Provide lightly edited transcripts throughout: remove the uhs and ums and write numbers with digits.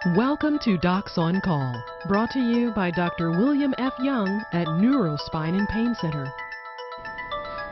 Welcome to Docs on Call, brought to you by Dr. William F. Young at NeuroSpine and Pain Center.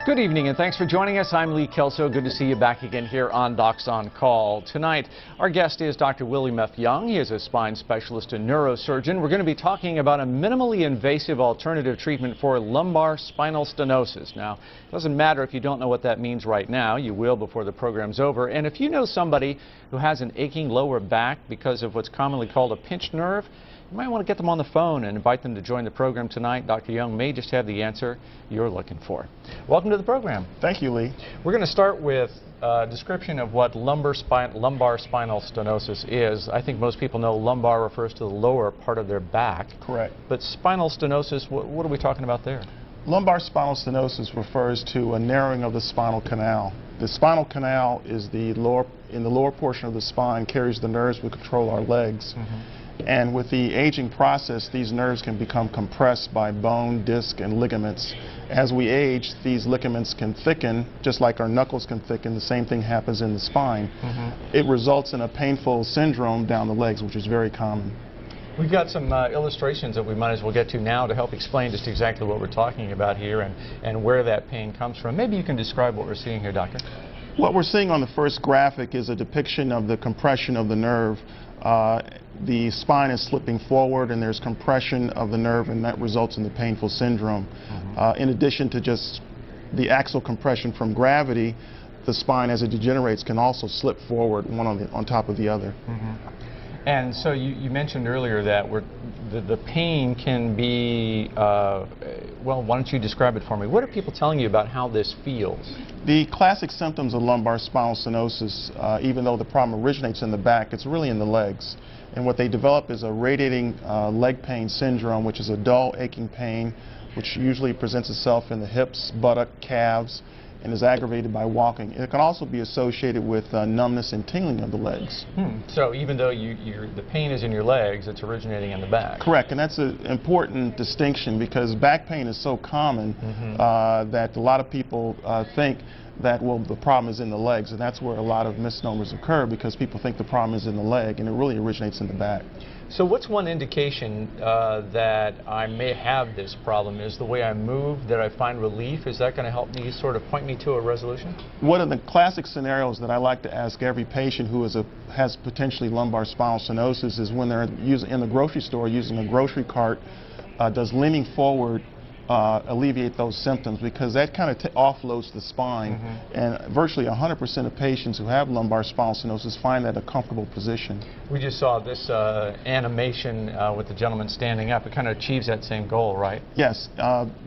Good evening and thanks for joining us. I'm Lee Kelso. Good to see you back again here on Docs on Call. Tonight, our guest is Dr. William F. Young. He is a spine specialist and neurosurgeon. We're going to be talking about a minimally invasive alternative treatment for lumbar spinal stenosis. Now, it doesn't matter if you don't know what that means right now. You will before the program's over. And if you know somebody who has an aching lower back because of what's commonly called a pinched nerve, you might want to get them on the phone and invite them to join the program tonight. Dr. Young may just have the answer you're looking for. Welcome to the program. Thank you, Lee. We're going to start with a description of what lumbar spinal stenosis is. I think most people know lumbar refers to the lower part of their back. Correct. But spinal stenosis, what are we talking about there? Lumbar spinal stenosis refers to a narrowing of the spinal canal. The spinal canal is in the lower portion of the spine, carries the nerves that control our legs. And with the aging process, these nerves can become compressed by bone, disc, and ligaments. As we age, these ligaments can thicken, just like our knuckles can thicken. The same thing happens in the spine. It results in a painful syndrome down the legs, which is very common. We've got some illustrations that we might as well get to now to help explain just exactly what we're talking about here and where that pain comes from. Maybe you can describe what we're seeing here, Doctor. What we're seeing on the first graphic is a depiction of the compression of the nerve. The spine is slipping forward and there's compression of the nerve, and that results in the painful syndrome. In addition to just the axial compression from gravity, the spine as it degenerates can also slip forward one on top of the other. And so you mentioned earlier that the pain can be, well, why don't you describe it for me? What are people telling you about how this feels? The classic symptoms of lumbar spinal stenosis, even though the problem originates in the back, it's really in the legs. And what they develop is a radiating leg pain syndrome, which is a dull, aching pain, which usually presents itself in the hips, buttock, calves, and is aggravated by walking. It can also be associated with numbness and tingling of the legs. So even though the pain is in your legs, it's originating in the back. Correct, and that's an important distinction because back pain is so common that a lot of people think that, well, the problem is in the legs, and that's where a lot of misnomers occur because people think the problem is in the leg, and it really originates in the back. So what's one indication that I may have this problem? Is the way I move, that I find relief? Is that going to help me sort of point me to a resolution? One of the classic scenarios that I like to ask every patient who has potentially lumbar spinal stenosis is when they're in the grocery store using a grocery cart, does leaning forward alleviate those symptoms, because that kind of offloads the spine, and virtually 100% of patients who have lumbar spinal stenosis find that a comfortable position. We just saw this animation with the gentleman standing up. It kind of achieves that same goal, right? Yes.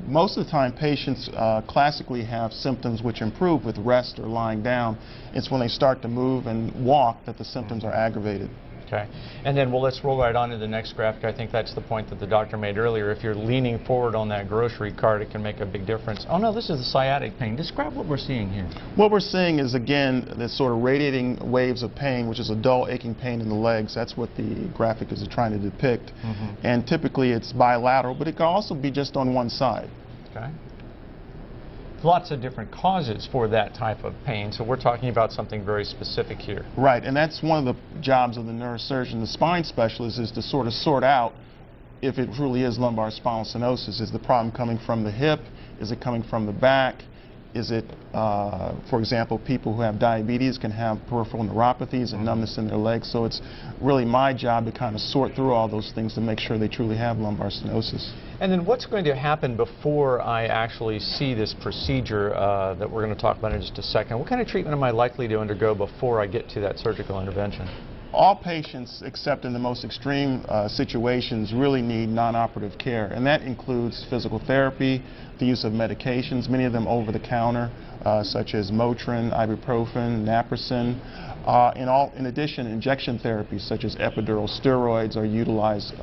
Most of the time patients classically have symptoms which improve with rest or lying down. It's when they start to move and walk that the symptoms are aggravated. Okay. And then, well, let's roll right on to the next graphic. I think that's the point that the doctor made earlier. If you're leaning forward on that grocery cart, it can make a big difference. Oh, no, this is the sciatic pain. Describe what we're seeing here. What we're seeing is, again, this sort of radiating waves of pain, which is a dull, aching pain in the legs. That's what the graphic is trying to depict. And typically it's bilateral, but it can also be just on one side. Okay. Lots of different causes for that type of pain, so we're talking about something very specific here. Right, and that's one of the jobs of the neurosurgeon, the spine specialist, is to sort of sort out if it truly is lumbar spinal stenosis. Is the problem coming from the hip? Is it coming from the back? Is it, for example, people who have diabetes can have peripheral neuropathies and numbness in their legs, so it's really my job to kind of sort through all those things to make sure they truly have lumbar stenosis. And then what's going to happen before I actually see this procedure that we're going to talk about in just a second? What kind of treatment am I likely to undergo before I get to that surgical intervention? All patients, except in the most extreme situations, really need non-operative care, and that includes physical therapy, the use of medications, many of them over-the-counter, such as Motrin, ibuprofen, naproxen. In addition, injection therapies such as epidural steroids are utilized,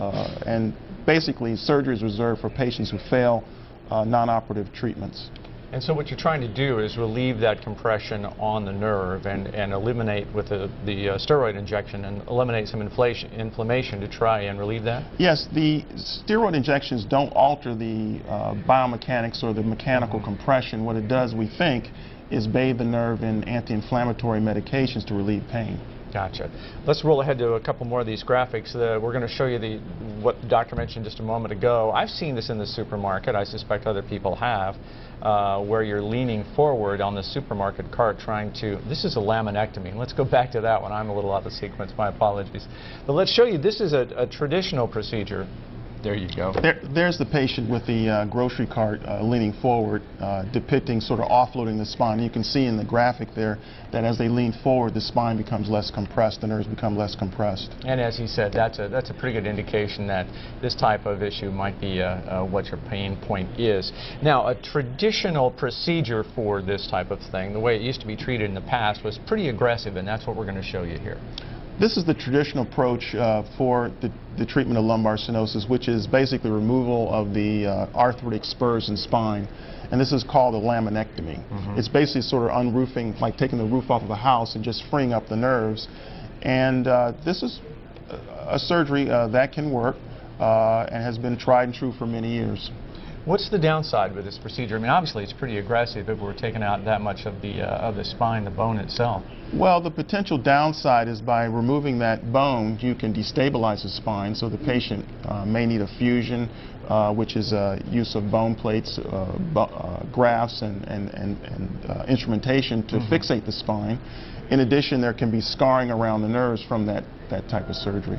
and basically surgery is reserved for patients who fail non-operative treatmation. And so what you're trying to do is relieve that compression on the nerve and eliminate with the steroid injection and eliminate some inflammation to try and relieve that? Yes, the steroid injections don't alter the biomechanics or the mechanical compression. What it does, we think, is bathe the nerve in anti-inflammatory medications to relieve pain. Gotcha. Let's roll ahead to a couple more of these graphics. We're going to show you what the doctor mentioned just a moment ago. I've seen this in the supermarket. I suspect other people have, where you're leaning forward on the supermarket cart trying to... This is a laminectomy. Let's go back to that one. I'm a little out of sequence. My apologies. But let's show you. This is a traditional procedure. There you go. There's the patient with the grocery cart leaning forward, depicting sort of offloading the spine. You can see in the graphic there that as they lean forward, the spine becomes less compressed, the nerves become less compressed. And as he said, that's a pretty good indication that this type of issue might be what your pain point is. Now, a traditional procedure for this type of thing, the way it used to be treated in the past, was pretty aggressive, and that's what we're going to show you here. This is the traditional approach for the treatment of lumbar stenosis, which is basically removal of the arthritic spurs in spine. And this is called a laminectomy. It's basically sort of unroofing, like taking the roof off of a house and just freeing up the nerves. And this is a surgery that can work and has been tried and true for many years. What's the downside with this procedure? I mean, obviously it's pretty aggressive if we're taking out that much of the spine, the bone itself. Well, the potential downside is by removing that bone, you can destabilize the spine, so the patient may need a fusion, which is use of bone plates, grafts, and instrumentation to fixate the spine. In addition, there can be scarring around the nerves from that type of surgery.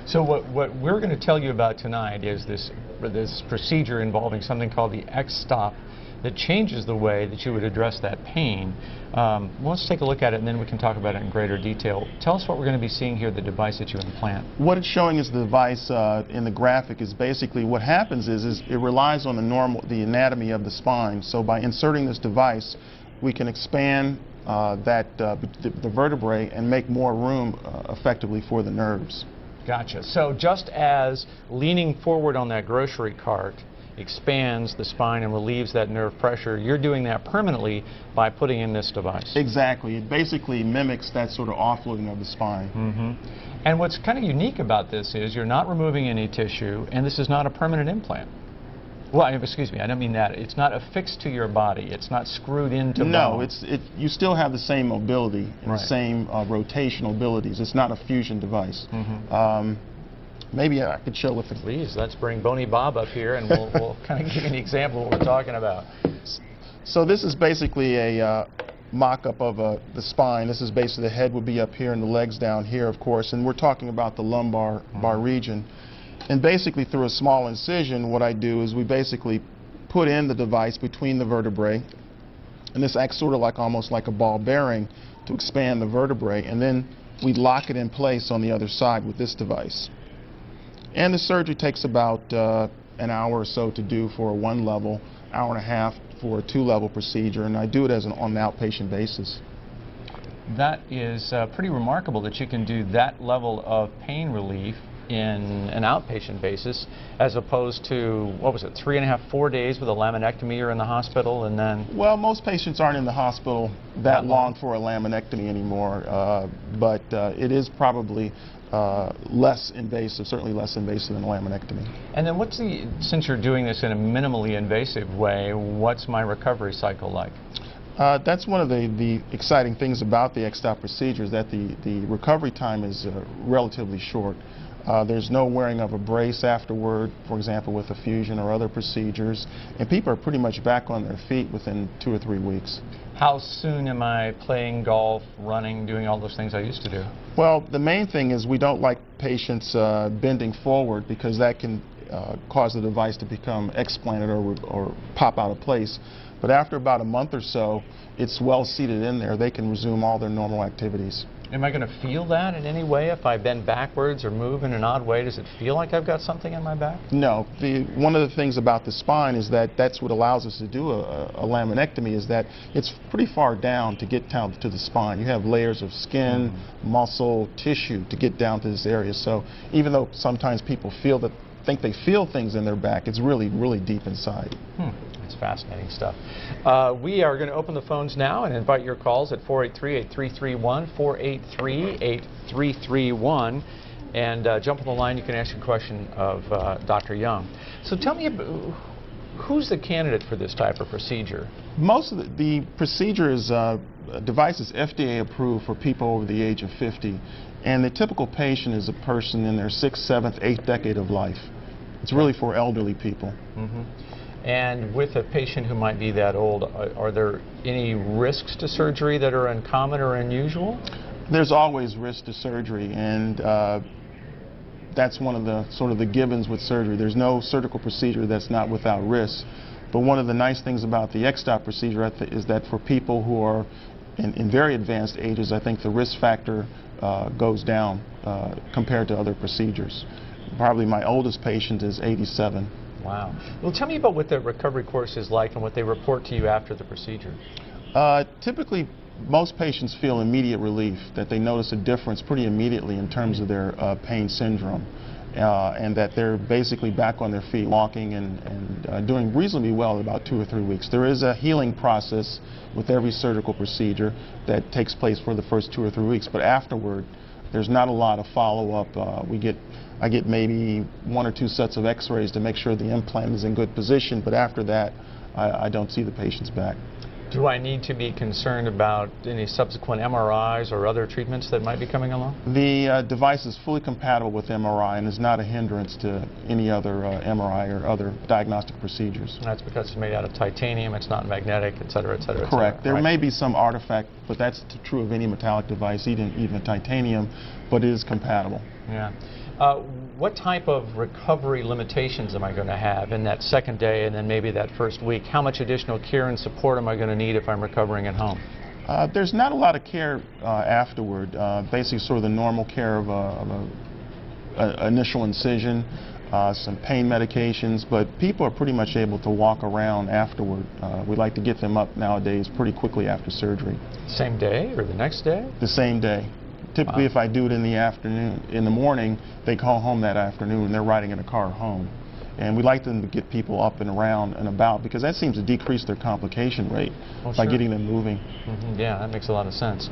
So what we're going to tell you about tonight is this procedure involving something called the X-stop that changes the way that you would address that pain. Let's take a look at it and then we can talk about it in greater detail. Tell us what we're going to be seeing here, the device that you implant. What it's showing is the device in the graphic is basically what happens is it relies on the anatomy of the spine. So by inserting this device, we can expand the vertebrae and make more room effectively for the nerves. Gotcha. So just as leaning forward on that grocery cart expands the spine and relieves that nerve pressure, you're doing that permanently by putting in this device. Exactly. It basically mimics that sort of offloading of the spine. And what's kind of unique about this is you're not removing any tissue, and this is not a permanent implant. Well, excuse me, I don't mean that. It's not affixed to your body. It's not screwed into bone. No, you still have the same mobility and the same rotational abilities. It's not a fusion device. Maybe I could show with the... Please, let's bring Boney Bob up here and we'll kind of give you an example of what we're talking about. So this is basically a mock-up of the spine. This is basically the head would be up here and the legs down here, of course, and we're talking about the lumbar region. And basically through a small incision, what I do is we basically put in the device between the vertebrae, and this acts sort of like almost like a ball bearing to expand the vertebrae, and then we lock it in place on the other side with this device. And the surgery takes about an hour or so to do for a 1-level, hour and a half for a 2-level procedure, and I do it as on an outpatient basis. That is pretty remarkable that you can do that level of pain relief in an outpatient basis, as opposed to, what was it, 3.5, 4 days with a laminectomy or in the hospital, and then... Well, most patients aren't in the hospital that long for a laminectomy anymore, but it is probably less invasive, certainly less invasive than a laminectomy. And then since you're doing this in a minimally invasive way, what's my recovery cycle like? That's one of the exciting things about the X-stop procedure, is that the recovery time is relatively short. There's no wearing of a brace afterward, for example, with a fusion or other procedures, and people are pretty much back on their feet within 2 or 3 weeks. How soon am I playing golf, running, doing all those things I used to do? Well, the main thing is we don't like patients bending forward, because that can cause the device to become explanted or pop out of place. But after about a month or so, it's well seated in there. They can resume all their normal activities. Am I going to feel that in any way if I bend backwards or move in an odd way? Does it feel like I've got something in my back? No. One of the things about the spine is that that's what allows us to do a laminectomy, is that it's pretty far down to get down to the spine. You have layers of skin, muscle, tissue to get down to this area. So even though sometimes people think they feel things in their back, it's really, really deep inside. It's fascinating stuff. We are going to open the phones now and invite your calls at 483-8331, 483-8331, and jump on the line. You can ask a question of Dr. Young. So tell me, who's the candidate for this type of procedure? Most of the procedure is device is FDA approved for people over the age of 50, and the typical patient is a person in their 6th, 7th, 8th decade of life. It's really for elderly people. And with a patient who might be that old, are there any risks to surgery that are uncommon or unusual? There's always risk to surgery, and that's one of the sort of the givens with surgery. There's no surgical procedure that's not without risk. But one of the nice things about the X-stop procedure is that for people who are in very advanced ages, I think the risk factor goes down compared to other procedures. Probably my oldest patient is 87. Wow. Well, tell me about what the recovery course is like and what they report to you after the procedure. Typically, most patients feel immediate relief, that they notice a difference pretty immediately in terms of their pain syndrome, and that they're basically back on their feet, walking and doing reasonably well in about 2 or 3 weeks. There is a healing process with every surgical procedure that takes place for the first 2 or 3 weeks, but afterward, there's not a lot of follow-up. I get maybe 1 or 2 sets of x-rays to make sure the implant is in good position, but after that, I don't see the patients back. Do I need to be concerned about any subsequent MRIs or other treatments that might be coming along? The device is fully compatible with MRI and is not a hindrance to any other MRI or other diagnostic procedures. And that's because it's made out of titanium, it's not magnetic, et cetera, et cetera, et Correct. cetera. There may be some artifact, but that's true of any metallic device, even titanium, but it is compatible. Yeah. What type of recovery limitations am I going to have in that second day and then maybe that first week? How much additional care and support am I going to need if I'm recovering at home? There's not a lot of care afterward. Basically sort of the normal care of a initial incision, some pain medications, but people are pretty much able to walk around afterward. We like to get them up nowadays pretty quickly after surgery. Same day or the next day? The same day. Typically, if I do it in the afternoon, in the morning, they call home that afternoon and they're riding in a car home. And we like them to get people up and around and about because that seems to decrease their complication rate by getting them moving. Yeah, that makes a lot of sense.